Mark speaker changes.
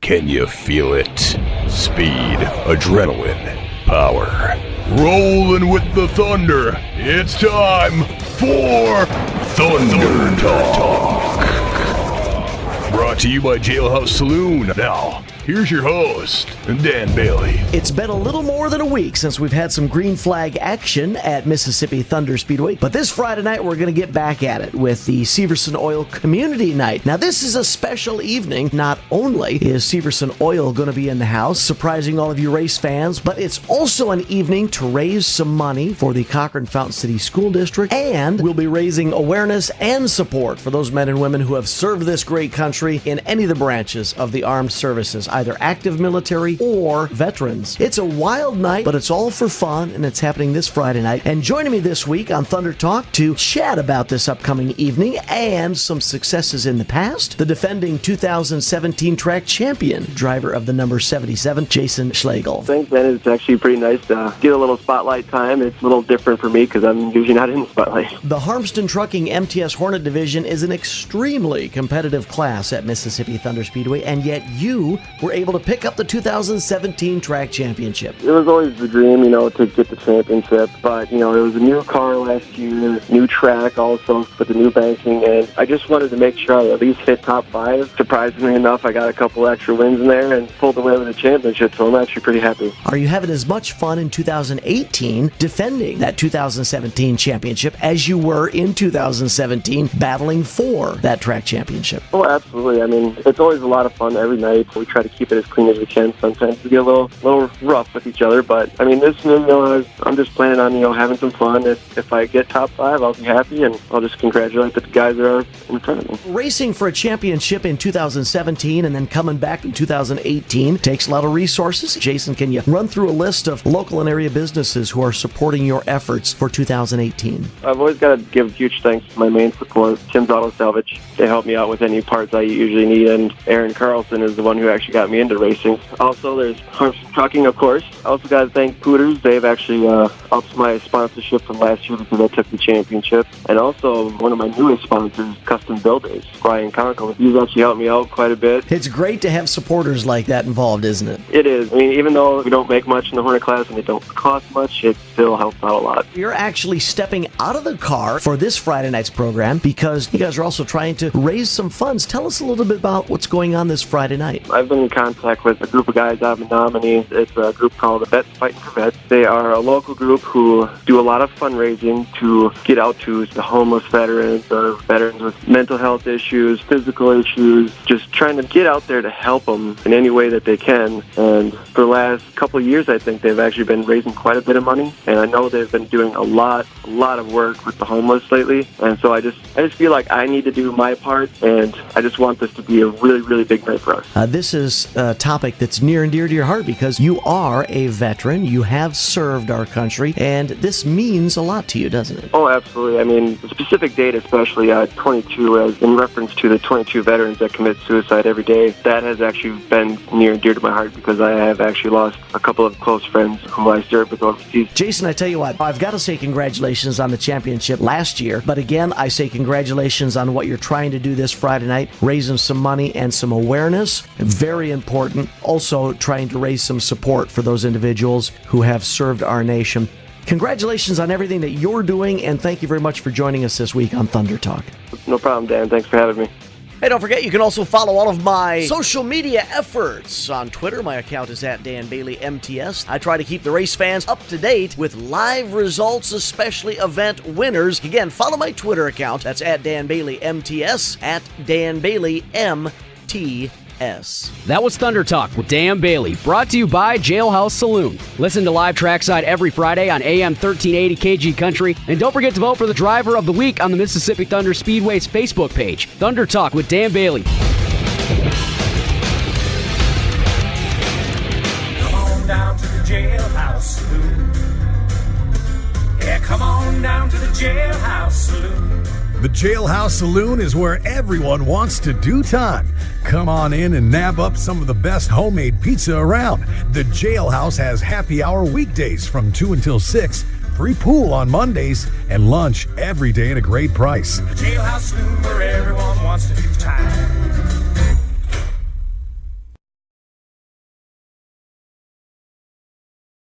Speaker 1: Can you feel it? Speed, adrenaline, power. Rolling with the thunder. It's time for Thunder Talk. Brought to you by Jailhouse Saloon. Now, here's your host, Dan Bailey.
Speaker 2: It's been a little more than a week since we've had some green flag action at Mississippi Thunder Speedway, but this Friday night we're going to get back at it with the Severson Oil Community Night. Now this is a special evening. Not only is Severson Oil going to be in the house, surprising all of you race fans, but it's also an evening to raise some money for the Cochran-Fountain City School District, and we'll be raising awareness and support for those men and women who have served this great country in any of the branches of the armed services, either active military or veterans. It's a wild night, but it's all for fun, and it's happening this Friday night. And joining me this week on Thunder Talk to chat about this upcoming evening and some successes in the past, the defending 2017 track champion, driver of the number 77, Jason Schloegel.
Speaker 3: Thanks, Ben. It's actually pretty nice to get a little spotlight time. It's a little different for me because I'm usually not in the spotlight.
Speaker 2: The Harmston Trucking MTS Hornet division is an extremely competitive class at Mississippi Thunder Speedway, and yet you were able to pick up the 2017 track championship.
Speaker 3: It was always the dream, to get the championship, but, it was a new car last year, new track also with the new banking, and I just wanted to make sure I at least hit top 5. Surprisingly enough, I got a couple extra wins in there and pulled away with the championship, so I'm actually pretty happy.
Speaker 2: Are you having as much fun in 2018 defending that 2017 championship as you were in 2017 battling for that track championship?
Speaker 3: Oh, absolutely. It's always a lot of fun every night. We try to keep it as clean as we can. Sometimes we get a little rough with each other, but this year, I'm just planning on having some fun. If I get top 5, I'll be happy, and I'll just congratulate the guys that are in front of me.
Speaker 2: Racing for a championship in 2017 and then coming back in 2018 takes a lot of resources. Jason, can you run through a list of local and area businesses who are supporting your efforts for 2018?
Speaker 3: I've always got to give huge thanks to my main support, Tim's Auto Salvage. They help me out with any parts I usually need, and Aaron Carlson is the one who actually got me into racing. Also, there's Harmston Trucking, of course. I also got to thank Pooters. They've actually upped my sponsorship from last year because I took the championship. And also, one of my newest sponsors, Custom Builders, Brian Conkle. He's actually helped me out quite a bit.
Speaker 2: It's great to have supporters like that involved, isn't it?
Speaker 3: It is. Even though we don't make much in the Hornet class and it don't cost much, it still helps out a lot.
Speaker 2: You're actually stepping out of the car for this Friday night's program because you guys are also trying to raise some funds. Tell us a little bit about what's going on this Friday night.
Speaker 3: I've been in contact with a group of guys out of Menominee. It's a group called the Vets Fighting for Vets. They are a local group who do a lot of fundraising to get out to the homeless veterans or veterans with mental health issues, physical issues, just trying to get out there to help them in any way that they can. And for the last couple of years, I think they've actually been raising quite a bit of money. And I know they've been doing a lot of work with the homeless lately. And so I just feel like I need to do my part, and I just want this to be a really, really big night for us.
Speaker 2: This is a topic that's near and dear to your heart because you are a veteran. You have served our country, and this means a lot to you, doesn't it?
Speaker 3: Oh, absolutely. The specific date, especially 22, as in reference to the 22 veterans that commit suicide every day, that has actually been near and dear to my heart because I have actually lost a couple of close friends who I served with overseas.
Speaker 2: Jason, I tell you what, I've got to say congratulations on the championship last year, but again, I say congratulations on what you're trying to do this Friday night, raising some money and some awareness. Very important. Also trying to raise some support for those individuals who have served our nation. Congratulations on everything that you're doing, and thank you very much for joining us this week on Thunder Talk.
Speaker 3: No problem, Dan. Thanks for having me.
Speaker 2: Hey, don't forget, you can also follow all of my social media efforts. On Twitter, my account is at Dan Bailey MTS. I try to keep the race fans up to date with live results, especially event winners. Again, follow my Twitter account. That's at Dan Bailey MTS, at Dan Bailey MTS.
Speaker 4: That was Thunder Talk with Dan Bailey, brought to you by Jailhouse Saloon. Listen to live trackside every Friday on AM 1380 KG Country, and don't forget to vote for the Driver of the Week on the Mississippi Thunder Speedway's Facebook page. Thunder Talk with Dan Bailey.
Speaker 5: Come on down to the Jailhouse Saloon. Yeah, come on down to the Jailhouse Saloon.
Speaker 6: The Jailhouse Saloon is where everyone wants to do time. Come on in and nab up some of the best homemade pizza around. The Jailhouse has happy hour weekdays from 2 until 6, free pool on Mondays, and lunch every day at a great price.
Speaker 5: The Jailhouse Saloon where everyone wants to do time.